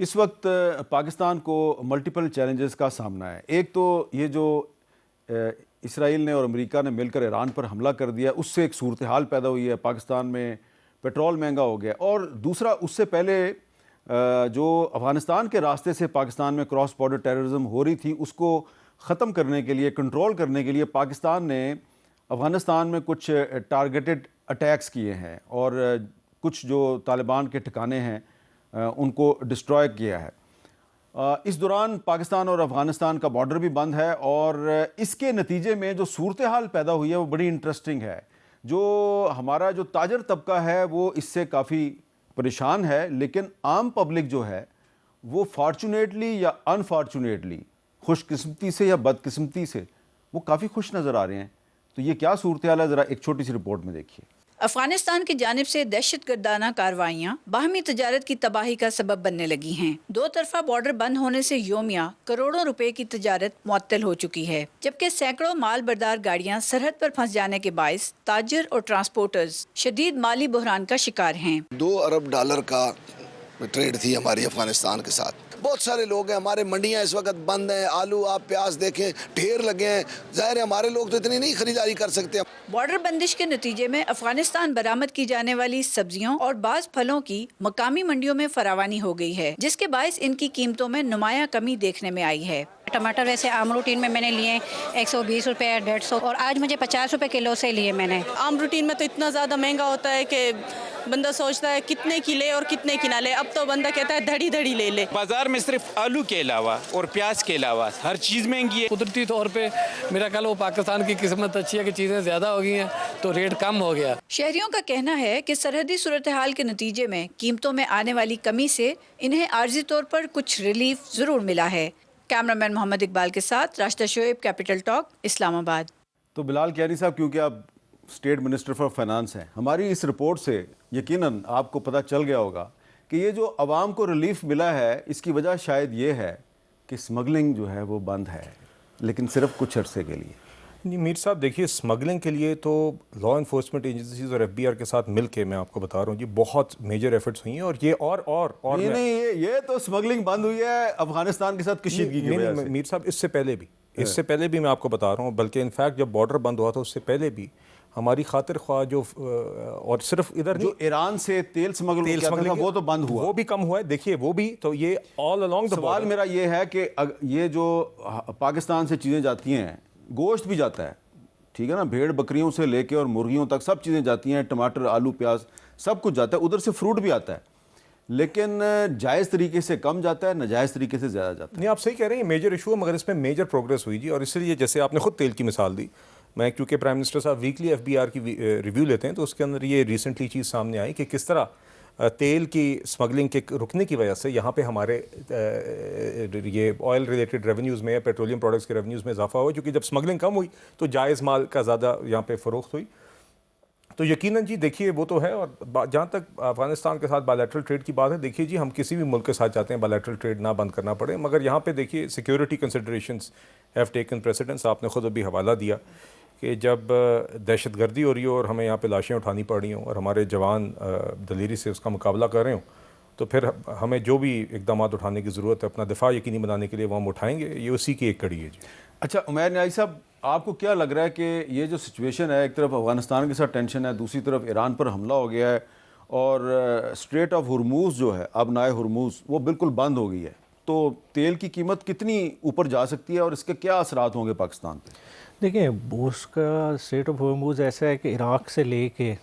اس وقت پاکستان کو multiple challenges کا سامنا ہے. ایک تو یہ جو اسرائیل نے اور امریکہ نے مل کر ایران پر حملہ کر دیا، اس سے ایک صورتحال پیدا ہوئی ہے، پاکستان میں پیٹرول مہنگا ہو گیا. اور دوسرا، اس سے پہلے جو افغانستان کے راستے سے پاکستان میں کراس بارڈر ٹیررزم ہو رہی تھی، اس کو ختم کرنے کے لیے، کنٹرول کرنے کے لیے پاکستان نے افغانستان میں کچھ ٹارگیٹڈ اٹیکس کیے ہیں اور کچھ جو طالبان کے ٹھکانے ہیں ان کو ڈسٹروائے کیا ہے. اس دوران پاکستان اور افغانستان کا بارڈر بھی بند ہے اور اس کے نتیجے میں جو صورتحال پیدا ہوئی ہے وہ بڑی انٹرسٹنگ ہے. جو ہمارا جو تاجر طبقہ ہے وہ اس سے کافی پریشان ہے، لیکن عام پبلک جو ہے وہ فارچونیٹلی یا انفارچونیٹلی، خوش قسمتی سے یا بدقسمتی سے، وہ کافی خوش نظر آ رہے ہیں. تو یہ کیا صورتحال ہے، ذرا ایک چھوٹی سی رپورٹ میں دیکھیے. افغانستان کی جانب سے دہشت گردانہ کارروائیاں باہمی تجارت کی تباہی کا سبب بننے لگی ہیں. دو طرفہ بارڈر بند ہونے سے یومیہ کروڑوں روپے کی تجارت معطل ہو چکی ہے، جبکہ سینکڑوں مال بردار گاڑیاں سرحد پر پھنس جانے کے باعث تاجر اور ٹرانسپورٹرز شدید مالی بحران کا شکار ہیں. $2 ارب کا ٹریڈ تھی ہماری افغانستان کے ساتھ. بہت سارے لوگ ہیں، ہمارے منڈیاں اس وقت بند ہیں. آلو، آپ پیاز دیکھیں ڈھیر لگے ہیں. ظاہر ہے ہمارے لوگ تو اتنی نہیں خریداری کر سکتے. بارڈر بندش کے نتیجے میں افغانستان برآمد کی جانے والی سبزیوں اور بعض پھلوں کی مقامی منڈیوں میں فراوانی ہو گئی ہے، جس کے باعث ان کی قیمتوں میں نمایاں کمی دیکھنے میں آئی ہے. ٹماٹر ویسے عام روٹین میں نے لیے 120 روپے 150 اور آج مجھے 50 روپے کلو سے لیے میں نے. عام روٹین میں تو اتنا زیادہ مہنگا ہوتا ہے کہ بندہ سوچتا ہے کتنے کی لے اور کتنے کی نہ لے. اب تو بندہ کہتا ہے دھڑی دھڑی لے لے. بازار میں صرف آلو کے علاوہ اور پیاز کے علاوہ ہر چیز مہنگی ہے. قدرتی طور پہ میرا خیال وہ پاکستان کی قسمت اچھی ہے کہ چیزیں زیادہ ہو گئی ہیں تو ریٹ کم ہو گیا. شہریوں کا کہنا ہے کہ سرحدی صورتحال کے نتیجے میں قیمتوں میں آنے والی کمی سے انہیں عارضی طور پر کچھ ریلیف ضرور ملا ہے. کیمرامین محمد اقبال کے ساتھ راشدہ شعیب، کیپٹل ٹاک، اسلام آباد. تو بلال کیانی صاحب، کیونکہ آپ اسٹیٹ منسٹر فار فائنانس ہیں، ہماری اس رپورٹ سے یقیناً آپ کو پتہ چل گیا ہوگا کہ یہ جو عوام کو ریلیف ملا ہے، اس کی وجہ شاید یہ ہے کہ اسمگلنگ جو ہے وہ بند ہے، لیکن صرف کچھ عرصے کے لیے. جی میر صاحب، دیکھیے اسمگلنگ کے لیے تو لا انفورسمنٹ ایجنسیز اور FBR کے ساتھ مل کے میں آپ کو بتا رہا ہوں جی بہت میجر ایفرٹس ہوئی ہیں. اور یہ اور نہیں، یہ تو اسمگلنگ بند ہوئی ہے افغانستان کے ساتھ کشیدگی کی وجہ سے. میر صاحب اس سے پہلے بھی میں آپ کو بتا رہا ہوں، بلکہ انفیکٹ جب بارڈر بند ہوا تھا اس سے پہلے بھی ہماری خاطر خواہ جو اور صرف ادھر جو ایران سے تیل سمگلنگ تھا وہ تو بند ہوا، وہ بھی کم ہوا ہے. دیکھیے وہ بھی تو یہ آل along the سوال میرا یہ ہے کہ یہ جو پاکستان سے چیزیں جاتی ہیں، گوشت بھی جاتا ہے، ٹھیک ہے نا، بھیڑ بکریوں سے لے کے اور مرغیوں تک سب چیزیں جاتی ہیں، ٹماٹر، آلو، پیاز سب کچھ جاتا ہے، ادھر سے فروٹ بھی آتا ہے، لیکن جائز طریقے سے کم جاتا ہے، ناجائز طریقے سے زیادہ جاتا ہے. نہیں، آپ صحیح کہہ رہے ہیں، میجر ایشو ہے، مگر اس میں میجر پروگرس ہوئی جی. اور اس لیے جیسے آپ نے خود تیل کی مثال دی، میں کیونکہ پرائم منسٹر صاحب ویکلی FBR کی ریویو لیتے ہیں تو اس کے اندر یہ ریسنٹلی چیز سامنے آئی کہ کس طرح تیل کی اسمگلنگ کے رکنے کی وجہ سے یہاں پہ ہمارے یہ آئل ریلیٹڈ ریونیوز میں، پیٹرولیم پروڈکٹس کے ریونیوز میں اضافہ ہوا، کیونکہ جب اسمگلنگ کم ہوئی تو جائز مال کا زیادہ یہاں پہ فروخت ہوئی. تو یقیناً جی دیکھیے وہ تو ہے. اور جہاں تک افغانستان کے ساتھ بائیلیٹرل ٹریڈ کی بات ہے، دیکھیے جی ہم کسی بھی ملک کے ساتھ چاہتے ہیں بائیلیٹرل ٹریڈ نہ بند کرنا پڑے، مگر یہاں پہ دیکھیے security considerations have taken precedence. آپ نے خود ابھی حوالہ دیا کہ جب دہشت گردی ہو رہی ہو اور ہمیں یہاں پہ لاشیں اٹھانی پڑ رہی ہوں اور ہمارے جوان دلیری سے اس کا مقابلہ کر رہے ہوں، تو پھر ہمیں جو بھی اقدامات اٹھانے کی ضرورت ہے اپنا دفاع یقینی بنانے کے لیے وہ ہم اٹھائیں گے. یہ اسی کی ایک کڑی ہے جی. اچھا عمیر نیازی صاحب، آپ کو کیا لگ رہا ہے کہ یہ جو سچویشن ہے، ایک طرف افغانستان کے ساتھ ٹینشن ہے، دوسری طرف ایران پر حملہ ہو گیا ہے اور اسٹریٹ آف ہرموز جو ہے، اب نائے ہرموز، وہ بالکل بند ہو گئی ہے، تو تیل کی قیمت کتنی اوپر جا سکتی ہے اور اس کے کیا اثرات ہوں گے پاکستان پہ؟ دیکھیں، اس کا اسٹریٹ آف ہرموز ایسا ہے کہ عراق سے لے کے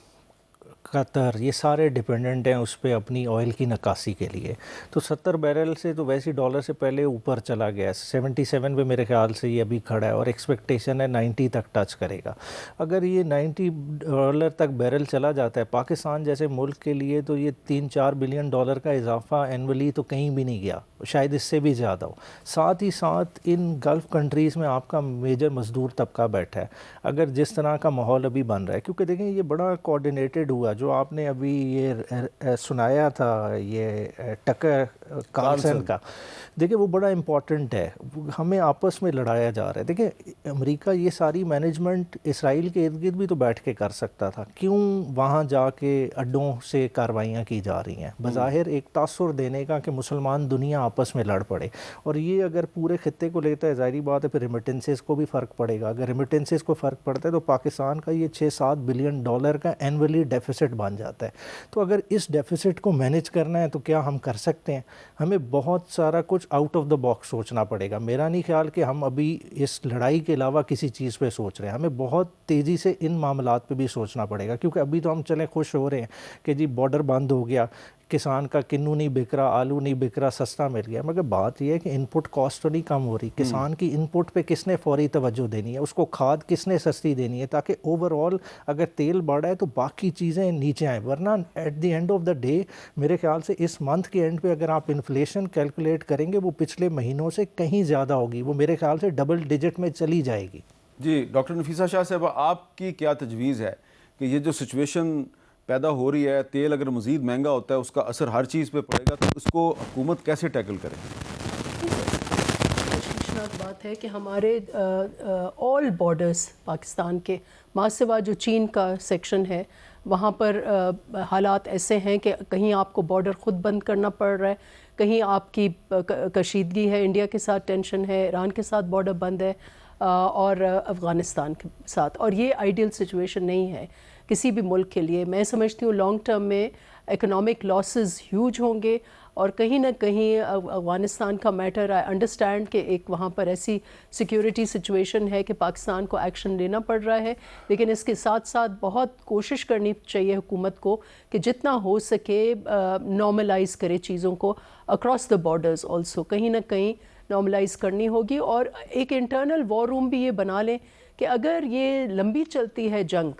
قطر یہ سارے ڈیپینڈنٹ ہیں اس پہ اپنی آئل کی نکاسی کے لیے. تو 70 بیرل سے تو ویسے ڈالر سے پہلے اوپر چلا گیا ہے، 77 پہ میرے خیال سے یہ ابھی کھڑا ہے اور ایکسپیکٹیشن ہے 90 تک ٹچ کرے گا. اگر یہ $90 تک بیرل چلا جاتا ہے پاکستان جیسے ملک کے لیے، تو یہ $3-4 بلین کا اضافہ اینولی تو کہیں بھی نہیں گیا، شاید اس سے بھی زیادہ ہو. ساتھ ہی ساتھ ان گلف کنٹریز میں آپ کا میجر مزدور طبقہ بیٹھا ہے. اگر جس طرح کا ماحول ابھی بن رہا ہے، کیونکہ دیکھیں یہ بڑا کوآرڈینیٹڈ ہوا جو آپ نے ابھی یہ سنایا تھا یہ ٹکر کارلسن کا، دیکھیں وہ بڑا امپورٹنٹ ہے. ہمیں آپس میں لڑایا جا رہا ہے. دیکھیں امریکہ یہ ساری مینجمنٹ اسرائیل کے ارد گرد بھی تو بیٹھ کے کر سکتا تھا، کیوں وہاں جا کے اڈوں سے کارروائیاں کی جا رہی ہیں؟ بظاہر ایک تاثر دینے کا کہ مسلمان دنیا آپس میں لڑ پڑے، اور یہ اگر پورے خطے کو لیتا ہے ظاہری بات ہے پھر ریمیٹنسز کو بھی فرق پڑے گا. اگر ریمیٹنسز کو فرق پڑتا ہے تو پاکستان کا یہ $6-7 بلین کا اینولی ڈیفیسٹ بن جاتا ہے. تو اگر اس ڈیفیسٹ کو مینیج کرنا ہے تو کیا ہم کر سکتے ہیں؟ ہمیں بہت سارا کچھ آؤٹ آف دا باکس سوچنا پڑے گا. میرا نہیں خیال کہ ہم ابھی اس لڑائی کے علاوہ کسی چیز پہ سوچ رہے ہیں. ہمیں بہت تیزی سے ان معاملات پہ بھی سوچنا پڑے گا، کیونکہ ابھی تو ہم چلیں خوش ہو رہے ہیں کہ جی بارڈر بند ہو گیا، کسان کا کنو نہیں بک رہا، آلو نہیں بک رہا، سستا مل گیا. مگر بات یہ ہے کہ ان پٹ کاسٹ تو نہیں کم ہو رہی. کسان کی ان پٹ پہ کس نے فوری توجہ دینی ہے؟ اس کو کھاد کس نے سستی دینی ہے تاکہ اوور آل اگر تیل بڑھا ہے تو باقی چیزیں نیچے آئیں؟ ورنہ at the end of the day میرے خیال سے اس منتھ کے اینڈ پہ اگر آپ انفلیشن کیلکولیٹ کریں گے وہ پچھلے مہینوں سے کہیں زیادہ ہوگی، وہ میرے خیال سے ڈبل ڈیجٹ میں چلی جائے گی. جی ڈاکٹر نفیسہ شاہ صاحبہ، آپ کی کیا تجویز ہے کہ یہ جو سچویشن پیدا ہو رہی ہے، تیل اگر مزید مہنگا ہوتا ہے اس کا اثر ہر چیز پہ پڑے گا، تو اس کو حکومت کیسے ٹیکل کرے؟ خوشناک بات ہے کہ ہمارے آل بارڈرز پاکستان کے ماں سوا جو چین کا سیکشن ہے وہاں پر حالات ایسے ہیں کہ کہیں آپ کو بارڈر خود بند کرنا پڑ رہا ہے، کہیں آپ کی کشیدگی ہے، انڈیا کے ساتھ ٹینشن ہے، ایران کے ساتھ بارڈر بند ہے اور افغانستان کے ساتھ. اور یہ آئیڈیل سچویشن نہیں ہے کسی بھی ملک کے لیے. میں سمجھتی ہوں لانگ ٹرم میں اکنامک لاسز ہیوج ہوں گے، اور کہیں نہ کہیں افغانستان کا میٹر آئی انڈرسٹینڈ کہ ایک وہاں پر ایسی سیکیورٹی سچویشن ہے کہ پاکستان کو ایکشن لینا پڑ رہا ہے، لیکن اس کے ساتھ ساتھ بہت کوشش کرنی چاہیے حکومت کو کہ جتنا ہو سکے نارملائز کرے چیزوں کو اکراس دا بارڈرز. آلسو کہیں نہ کہیں نارملائز کرنی ہوگی، اور ایک انٹرنل وار روم بھی یہ بنا لیں کہ اگر یہ لمبی چلتی ہے جنگ،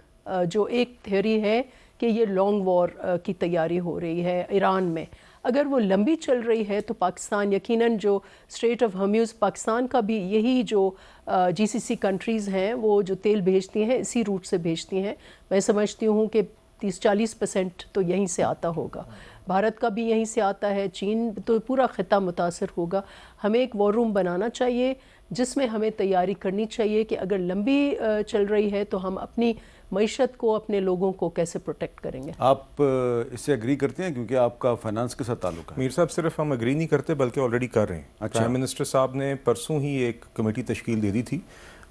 جو ایک تھیوری ہے کہ یہ لانگ وار کی تیاری ہو رہی ہے ایران میں، اگر وہ لمبی چل رہی ہے تو پاکستان یقیناً جو اسٹریٹ آف ہرمیوز پاکستان کا بھی یہی جو GCC کنٹریز ہیں وہ جو تیل بھیجتی ہیں اسی روٹ سے بھیجتی ہیں. میں سمجھتی ہوں کہ 30-40% تو یہیں سے آتا ہوگا. بھارت کا بھی یہیں سے آتا ہے، چین تو پورا خطہ متاثر ہوگا. ہمیں ایک وار روم بنانا چاہیے جس میں ہمیں تیاری کرنی چاہیے کہ اگر لمبی چل رہی ہے تو ہم اپنی معیشت کو، اپنے لوگوں کو کیسے پروٹیکٹ کریں گے. آپ اس سے اگری کرتے ہیں کیونکہ آپ کا فائنانس کے ساتھ تعلق ہے؟ میر صاحب صرف ہم اگری نہیں کرتے بلکہ آلریڈی کر رہے ہیں. پرائم منسٹر صاحب نے پرسوں ہی ایک کمیٹی تشکیل دے دی تھی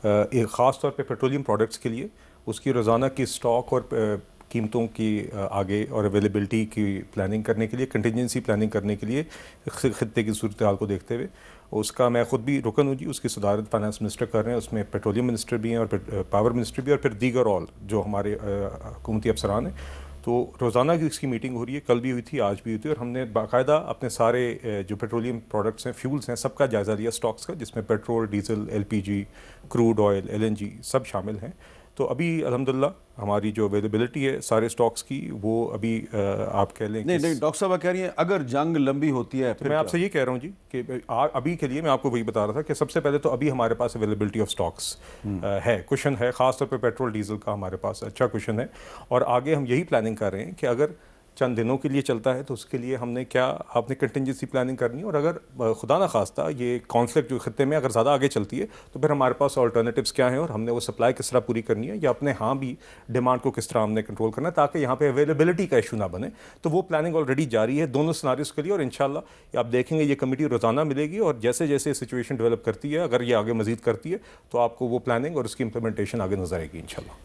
ایک خاص طور پہ پیٹرولیم پروڈکٹس کے لیے. اس کی روزانہ کی سٹاک اور قیمتوں کی آگے اور اویلیبلٹی کی پلاننگ کرنے کے لیے، کنٹینجنسی پلاننگ کرنے کے لیے خطے کی صورتحال کو دیکھتے ہوئے اس کا میں خود بھی رکن ہوں جی. اس کی صدارت فائنانس منسٹر کر رہے ہیں، اس میں پیٹرولیم منسٹر بھی ہیں اور پاور منسٹر بھی، اور پھر دیگر آل جو ہمارے حکومتی افسران ہیں. تو روزانہ کی اس کی میٹنگ ہو رہی ہے، کل بھی ہوئی تھی، آج بھی ہوئی تھی، اور ہم نے باقاعدہ اپنے سارے جو پیٹرولیم پروڈکٹس ہیں، فیولز ہیں، سب کا جائزہ لیا اسٹاکس کا، جس میں petrol, diesel, LPG، crude oil, LNG سب شامل ہیں. تو ابھی الحمدللہ ہماری جو اویلیبلٹی ہے سارے سٹاکس کی وہ ابھی آپ کہہ لیں. نہیں ڈاکٹر صاحب کہہ رہی ہیں اگر جنگ لمبی ہوتی ہے میں آپ سے یہ کہہ رہا ہوں جی کہ ابھی کے لیے میں آپ کو وہی بتا رہا تھا کہ سب سے پہلے تو ابھی ہمارے پاس اویلیبلٹی آف سٹاکس ہے، کشن ہے، خاص طور پہ پیٹرول ڈیزل کا ہمارے پاس اچھا کشن ہے. اور آگے ہم یہی پلاننگ کر رہے ہیں کہ اگر چند دنوں کے لیے چلتا ہے تو اس کے لیے ہم نے کیا آپ نے کنٹینجنسی پلاننگ کرنی ہے، اور اگر خدا نخواستہ یہ کانفلکٹ جو خطے میں اگر زیادہ آگے چلتی ہے تو پھر ہمارے پاس آلٹرنیٹیوز کیا ہیں، اور ہم نے وہ سپلائی کس طرح پوری کرنی ہے، یا اپنے ہاں بھی ڈیمانڈ کو کس طرح ہم نے کنٹرول کرنا ہے تاکہ یہاں پہ اویلیبلٹی کا ایشو نہ بنے. تو وہ پلاننگ آلریڈی جاری ہے دونوں سناریوز کے لیے، اور انشاءاللہ آپ دیکھیں گے یہ کمیٹی روزانہ ملے گی، اور جیسے جیسے سچویشن ڈیولپ کرتی ہے اگر یہ آگے مزید کرتی ہے تو آپ کو وہ پلاننگ اور اس کی امپلیمنٹیشن آگے نظر آئے گی انشاءاللہ.